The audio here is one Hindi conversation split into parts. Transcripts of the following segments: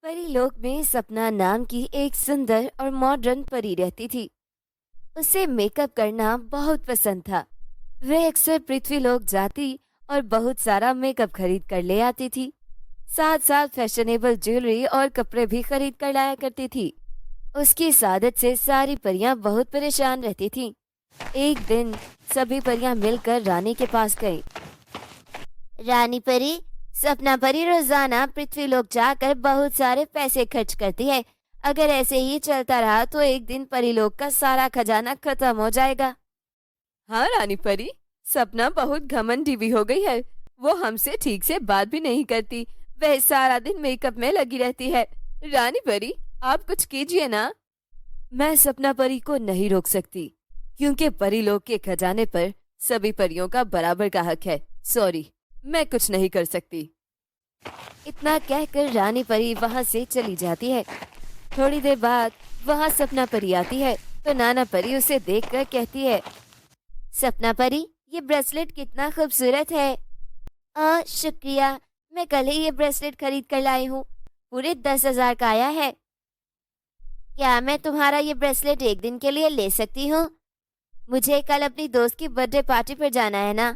परीलोक में सपना नाम की एक सुंदर और मॉडर्न परी रहती थी। उसे मेकअप करना बहुत पसंद था। वह अक्सर पृथ्वीलोक जाती और बहुत सारा मेकअप खरीद कर ले आती थी। साथ साथ फैशनेबल ज्वेलरी और कपड़े भी खरीद कर लाया करती थी। उसकी इस आदत से सारी परियां बहुत परेशान रहती थीं। एक दिन सभी परियां मिलकर रानी के पास गईं। रानी परी, सपना परी रोजाना पृथ्वीलोक जाकर बहुत सारे पैसे खर्च करती है। अगर ऐसे ही चलता रहा तो एक दिन परीलोक का सारा खजाना खत्म हो जाएगा। हाँ रानी परी, सपना बहुत घमंडी भी हो गई है। वो हमसे ठीक से बात भी नहीं करती। वह सारा दिन मेकअप में लगी रहती है। रानी परी, आप कुछ कीजिए ना। मैं सपना परी को नहीं रोक सकती, क्योंकि परीलोक के खजाने पर सभी परियों का बराबर का हक है। सॉरी, मैं कुछ नहीं कर सकती। इतना कहकर रानी परी वहाँ से चली जाती है। थोड़ी देर बाद वहाँ सपना परी आती है तो नाना परी उसे देखकर कहती है, सपना परी, ये ब्रेसलेट कितना खूबसूरत है। शुक्रिया, मैं कल ही ये ब्रेसलेट खरीद कर लाई हूँ। पूरे 10,000 का आया है। क्या मैं तुम्हारा ये ब्रेसलेट एक दिन के लिए ले सकती हूँ? मुझे कल अपनी दोस्त की बर्थडे पार्टी पर जाना है ना।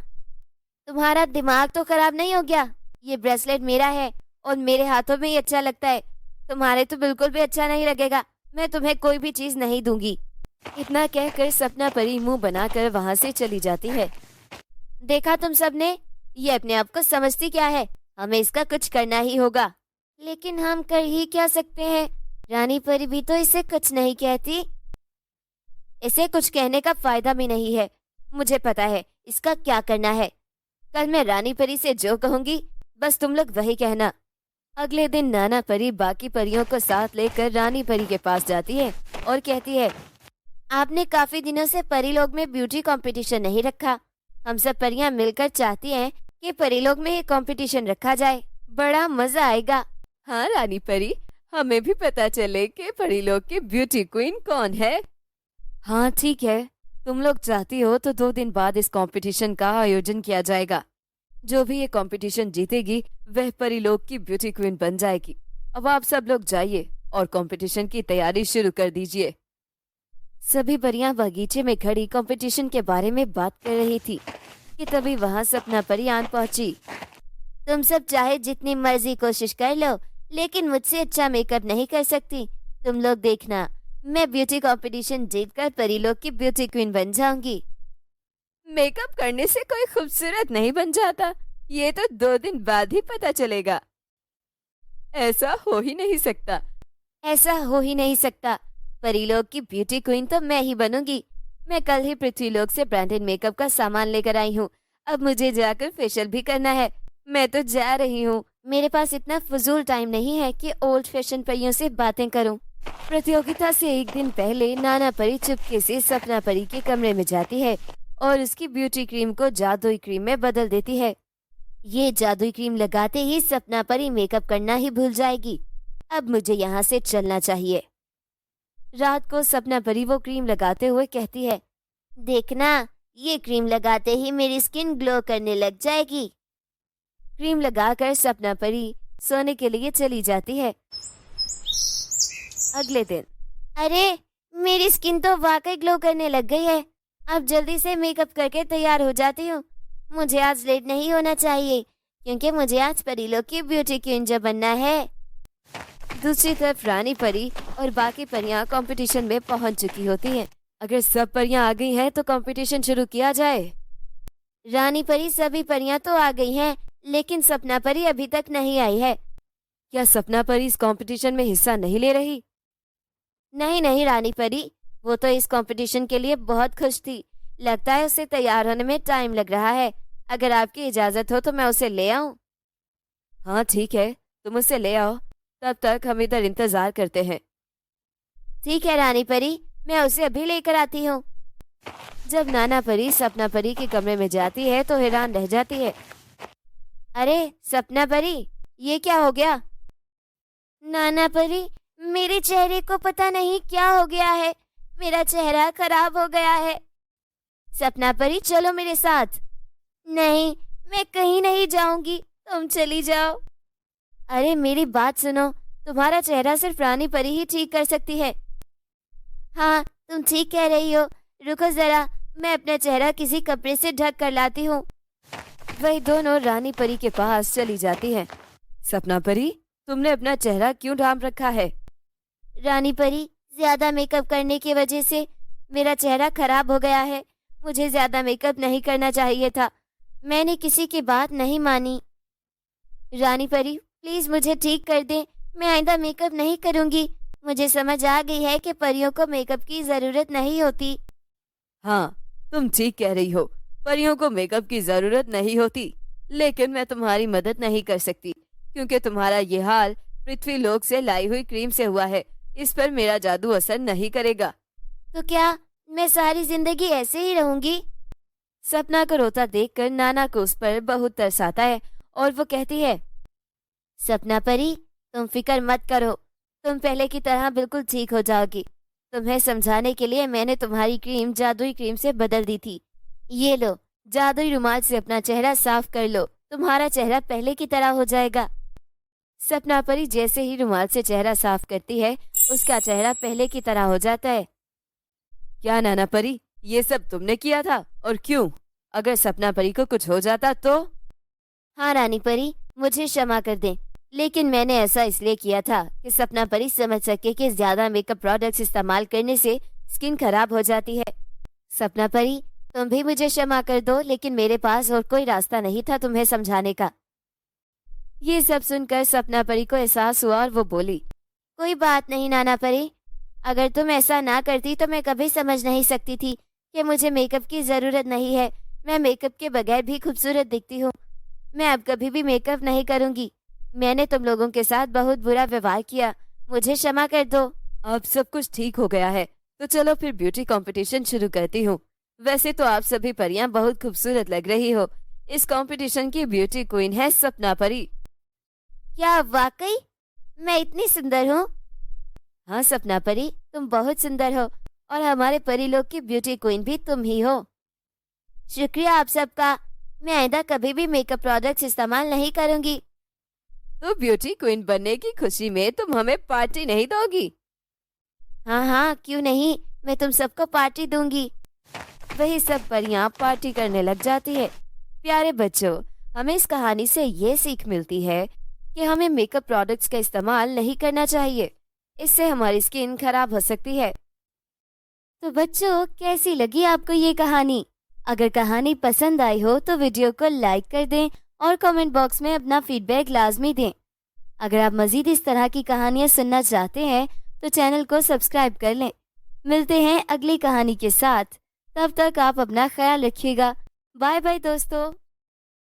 तुम्हारा दिमाग तो खराब नहीं हो गया? ये ब्रेसलेट मेरा है और मेरे हाथों में ही अच्छा लगता है। तुम्हारे तो बिल्कुल भी अच्छा नहीं लगेगा। मैं तुम्हें कोई भी चीज नहीं दूंगी। इतना कहकर सपना परी मुंह बनाकर वहां से चली जाती है। देखा तुम सबने, ये अपने आप को समझती क्या है? हमें इसका कुछ करना ही होगा। लेकिन हम कर ही क्या सकते हैं? रानी परी भी तो इसे कुछ नहीं कहती। इसे कुछ कहने का फायदा भी नहीं है। मुझे पता है इसका क्या करना है। कल मैं रानी परी से जो कहूंगी बस तुम लोग वही कहना। अगले दिन नाना परी बाकी परियों को साथ लेकर रानी परी के पास जाती है और कहती है, आपने काफी दिनों से परीलोक में ब्यूटी कंपटीशन नहीं रखा। हम सब परियां मिलकर चाहती हैं कि परीलोक में ये कंपटीशन रखा जाए। बड़ा मजा आएगा। हाँ रानी परी, हमें भी पता चले कि परीलोक की ब्यूटी क्वीन कौन है। हाँ ठीक है, तुम लोग चाहती हो तो 2 दिन बाद इस कंपटीशन का आयोजन किया जाएगा। जो भी ये कंपटीशन जीतेगी वह परीलोक की ब्यूटी क्वीन बन जाएगी। अब आप सब लोग जाइए और कंपटीशन की तैयारी शुरू कर दीजिए। सभी परियां बगीचे में खड़ी कंपटीशन के बारे में बात कर रही थी कि तभी वहां सपना परी आन पहुंची। तुम सब चाहे जितनी मर्जी कोशिश कर लो, लेकिन मुझसे अच्छा मेकअप नहीं कर सकती। तुम लोग देखना, मैं ब्यूटी कंपटीशन जीतकर परीलोक की ब्यूटी क्वीन बन जाऊंगी। मेकअप करने से कोई खूबसूरत नहीं बन जाता। ये तो 2 दिन बाद ही पता चलेगा। ऐसा हो ही नहीं सकता। ऐसा हो ही नहीं सकता। परीलोक की ब्यूटी क्वीन तो मैं ही बनूंगी। मैं कल ही पृथ्वीलोक से ब्रांडेड मेकअप का सामान लेकर आई हूँ। अब मुझे जाकर फेशियल भी करना है। मैं तो जा रही हूँ। मेरे पास इतना फजूल टाइम नहीं है कि ओल्ड फैशन परियों से बातें करूँ। प्रतियोगिता से एक दिन पहले नाना परी चुपके से सपना परी के कमरे में जाती है और उसकी ब्यूटी क्रीम को जादुई क्रीम में बदल देती है। ये जादुई क्रीम लगाते ही सपना परी मेकअप करना ही भूल जाएगी। अब मुझे यहाँ से चलना चाहिए। रात को सपना परी वो क्रीम लगाते हुए कहती है, देखना, ये क्रीम लगाते ही मेरी स्किन ग्लो करने लग जाएगी। क्रीम लगाकर सपना परी सोने के लिए चली जाती है। अगले दिन, अरे मेरी स्किन तो वाकई ग्लो करने लग गई है। अब जल्दी से मेकअप करके तैयार हो जाती हूँ। मुझे आज लेट नहीं होना चाहिए, क्योंकि मुझे आज परीलोक की ब्यूटी क्वीन जो बनना है। दूसरी तरफ रानी परी और बाकी परियां कंपटीशन में पहुंच चुकी होती हैं। अगर सब परियां आ गई हैं तो कंपटीशन शुरू किया जाए। रानी परी, सभी परियां तो आ गई हैं, लेकिन सपना परी अभी तक नहीं आई है। क्या सपना परी इस कंपटीशन में हिस्सा नहीं ले रही? नहीं नहीं रानी परी, वो तो इस कंपटीशन के लिए बहुत खुश थी। लगता है उसे तैयार होने में टाइम लग रहा है। अगर आपकी इजाजत हो तो मैं उसे ले आऊं? हाँ ठीक है, तुम उसे ले आओ। तब तक हम इधर इंतजार करते हैं। ठीक है रानी परी, मैं उसे अभी लेकर आती हूँ। जब नाना परी सपना परी के कमरे में जाती है तो हैरान रह जाती है। अरे सपना परी, ये क्या हो गया? नाना परी, मेरे चेहरे को पता नहीं क्या हो गया है। मेरा चेहरा खराब हो गया है। सपना परी, चलो मेरे साथ। नहीं, मैं कहीं नहीं जाऊंगी, तुम चली जाओ। अरे मेरी बात सुनो, तुम्हारा चेहरा सिर्फ रानी परी ही ठीक कर सकती है। हाँ, तुम ठीक कह रही हो। रुको जरा, मैं अपना चेहरा किसी कपड़े से ढक कर लाती हूँ। वही दोनों रानी परी के पास चली जाती हैं। सपना परी, तुमने अपना चेहरा क्यों ढांप रखा है? रानी परी, ज्यादा मेकअप करने की वजह से मेरा चेहरा खराब हो गया है। मुझे ज्यादा मेकअप नहीं करना चाहिए था। मैंने किसी की बात नहीं मानी। रानी परी, प्लीज मुझे ठीक कर दे। मैं आइंदा मेकअप नहीं करूंगी। मुझे समझ आ गई है कि परियों को मेकअप की जरूरत नहीं होती। हाँ, तुम ठीक कह रही हो। परियों को मेकअप की जरूरत नहीं होती, लेकिन मैं तुम्हारी मदद नहीं कर सकती क्योंकि तुम्हारा ये हाल पृथ्वी लोक से लाई हुई क्रीम से हुआ है। इस पर मेरा जादू असर नहीं करेगा। तो क्या मैं सारी जिंदगी ऐसे ही रहूंगी? सपना को रोता देखकर नाना को उस पर बहुत तरस आता है और वो कहती है, सपना परी, तुम फिक्र मत करो। तुम पहले की तरह बिल्कुल ठीक हो जाओगी। तुम्हें समझाने के लिए मैंने तुम्हारी क्रीम जादुई क्रीम से बदल दी थी। ये लो, जादुई रुमाल से अपना चेहरा साफ कर लो। तुम्हारा चेहरा पहले की तरह हो जाएगा। सपना परी जैसे ही रुमाल से चेहरा साफ करती है, उसका चेहरा पहले की तरह हो जाता है। क्या नाना परी, ये सब तुमने किया था? और क्यों? अगर सपना परी को कुछ हो जाता तो? हाँ रानी परी, मुझे क्षमा कर दें, लेकिन मैंने ऐसा इसलिए किया था कि सपना परी समझ सके कि ज्यादा मेकअप प्रोडक्ट्स इस्तेमाल करने से स्किन खराब हो जाती है। सपना परी, तुम भी मुझे क्षमा कर दो, लेकिन मेरे पास और कोई रास्ता नहीं था तुम्हें समझाने का। ये सब सुनकर सपना परी को एहसास हुआ और वो बोली, कोई बात नहीं नाना परी, अगर तुम ऐसा ना करती तो मैं कभी समझ नहीं सकती थी कि मुझे मेकअप की जरूरत नहीं है। मैं मेकअप के बगैर भी खूबसूरत दिखती हूँ। मैं अब कभी भी मेकअप नहीं करूँगी। मैंने तुम लोगों के साथ बहुत बुरा व्यवहार किया, मुझे क्षमा कर दो। अब सब कुछ ठीक हो गया है, तो चलो फिर ब्यूटी कंपटीशन शुरू करती हूँ। वैसे तो आप सभी परियां बहुत खूबसूरत लग रही हो। इस कंपटीशन की ब्यूटी क्वीन है सपना परी। क्या वाकई मैं इतनी सुंदर हूँ? हाँ सपना परी, तुम बहुत सुंदर हो और हमारे परी लोग की ब्यूटी क्वीन भी तुम ही हो। शुक्रिया आप सबका। मैं आइंदा कभी भी मेकअप प्रोडक्ट्स इस्तेमाल नहीं करूंगी। तो ब्यूटी क्वीन बनने की खुशी में तुम हमें पार्टी नहीं दोगी? हाँ हाँ, क्यों नहीं, मैं तुम सबको पार्टी दूंगी। वही सब परियां पार्टी करने लग जाती है। प्यारे बच्चों, हमें इस कहानी से ये सीख मिलती है कि हमें मेकअप प्रोडक्ट्स का इस्तेमाल नहीं करना चाहिए। इससे हमारी स्किन खराब हो सकती है। तो बच्चों, कैसी लगी आपको ये कहानी? अगर कहानी पसंद आई हो तो वीडियो को लाइक कर दें और कमेंट बॉक्स में अपना फीडबैक लाजमी दें। अगर आप मजीद इस तरह की कहानियाँ सुनना चाहते हैं तो चैनल को सब्सक्राइब कर लें। मिलते हैं अगली कहानी के साथ। तब तक आप अपना ख्याल रखिएगा। बाय बाय दोस्तों।